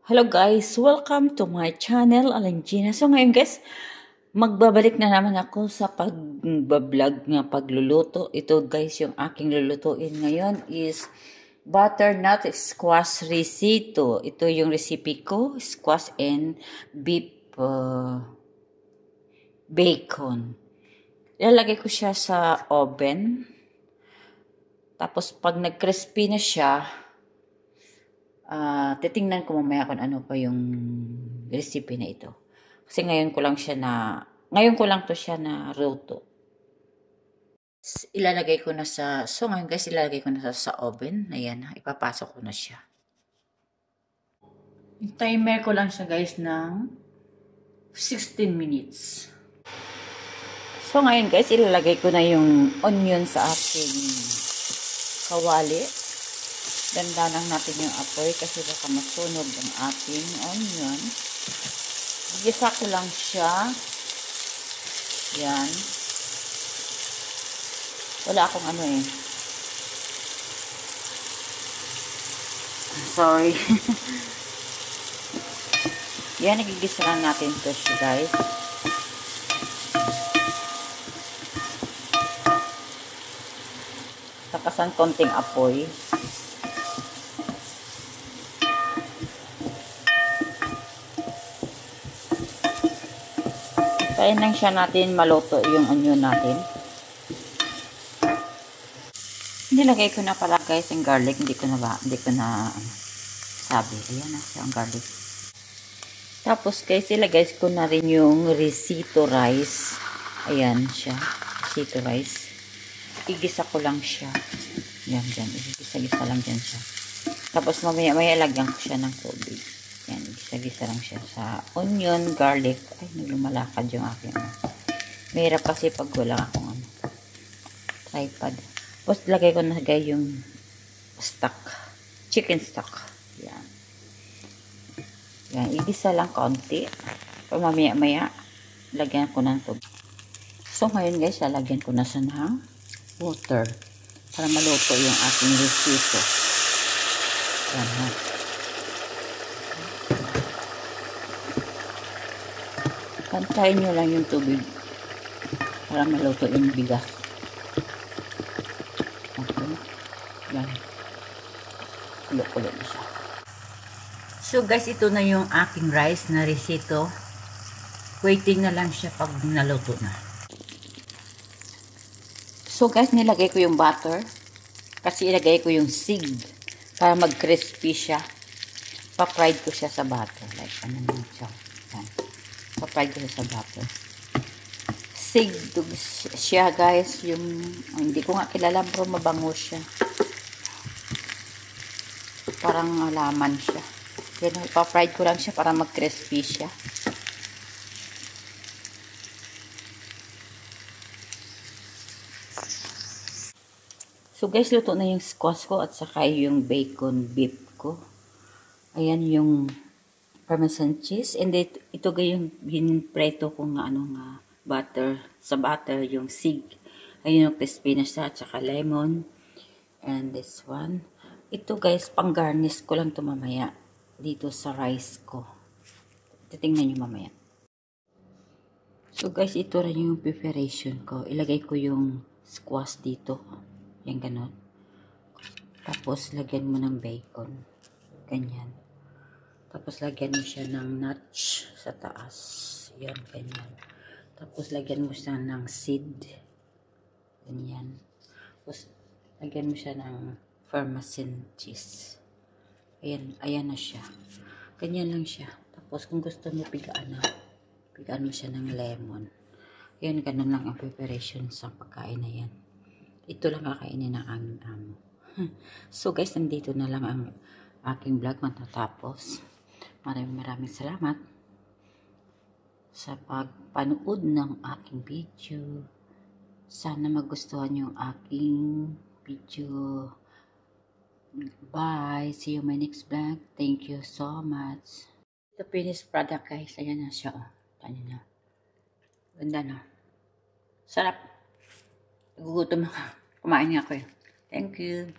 Hello guys, welcome to my channel, Alangina. So ngayon guys, magbabalik na naman ako sa pag-vlog nga pagluluto. Ito guys, yung aking lulutuin ngayon is butternut squash risotto. Ito yung recipe ko, squash and beef bacon. Ilalagay ko siya sa oven. Tapos pag nag-crispy na siya, titingnan ko mamaya kung ano pa yung recipe na ito. Kasi ngayon ko lang to siya na luto. Ilalagay ko na so ngayon guys, ilalagay ko na sa oven. Ayan, ipapasok ko na siya. Yung timer ko lang siya guys ng 16 minutes. So ngayon guys, ilalagay ko na yung onion sa aking kawali. Dandanan natin yung apoy kasi baka masunog ang ating onion. Gisa ko lang siya. Yan. Wala akong ano eh. Sorry. Yan, nagigisa lang natin to siya guys. Takasan konting apoy. Kaya lang siya natin maluto yung onion natin. Nilagay ko na pala guys yung garlic. Hindi ko na sabi. Ayan na siya ang garlic. Tapos guys, ilagay ko na rin yung risotto rice. Ayan siya. Risotto rice. Igisa ko lang siya. Yan, dyan. Igisa-gisa lang dyan siya. Tapos mamaya lagyan ko siya ng tubig. Yan, gisa-gisa lang siya sa onion, garlic. Ay, lumalakad yung aking mahirap kasi pag wala akong tripod. Tapos lagay ko na guys yung chicken stock. Yan. Yan, igisa lang konti. Pag mamaya lagyan ko ng tubig. So ngayon guys, lalagyan ko na siya ng water para maluto yung ating risotto. Yan ha. Pantayin nyo lang yung tubig para maluto yung bigas. Okay. Yan. Kulo-kulo na siya. So guys, ito na yung aking rice na risotto. Waiting na lang siya pag naluto na. So guys, nilagay ko yung butter. Kasi ilagay ko yung sig para mag-crispy siya. Pa-fried ko siya sa butter. Like, ano naman siya. Yan. Pa-fried ko siya sa butter. Sig siya guys. Yung, hindi ko nga kilala pero mabango siya. Parang alaman siya. Yan, pa-fried ko lang siya para mag-crispy siya. So guys, luto na yung squash ko at saka yung bacon beef ko. Ayan yung parmesan cheese. And ito yung hinpreto ko nga butter. Sa butter yung sig. Ayun yung crispy na siya at saka lemon. And this one. Ito guys, pang garnish ko lang ito mamaya. Dito sa rice ko. Titingnan nyo mamaya. So guys, ito rin yung preparation ko. Ilagay ko yung squash dito. Yan ganon. Tapos lagyan mo ng bacon. Ganyan. Tapos lagyan mo siya ng nuts sa taas. Yan, ganyan. Tapos lagyan mo siya ng seed. Ganyan. Tapos lagyan mo siya ng parmesan cheese. Ayan na siya. Ganyan lang siya. Tapos kung gusto mo pigaan mo siya ng lemon. Ayan, ganun lang ang preparation sa pagkain na yan. Ito lang kakainin ng aming amo. So guys, nandito na lang ang aking vlog matatapos. Maraming salamat sa pagpanood ng aking video. Sana magustuhan yung aking video. Bye! See you in my next vlog. Thank you so much. The finished product guys. Ayan na siya. Tanyo na. Ganda na. Sarap. Nagugutom ako. Kumain nga ako eh. Thank you.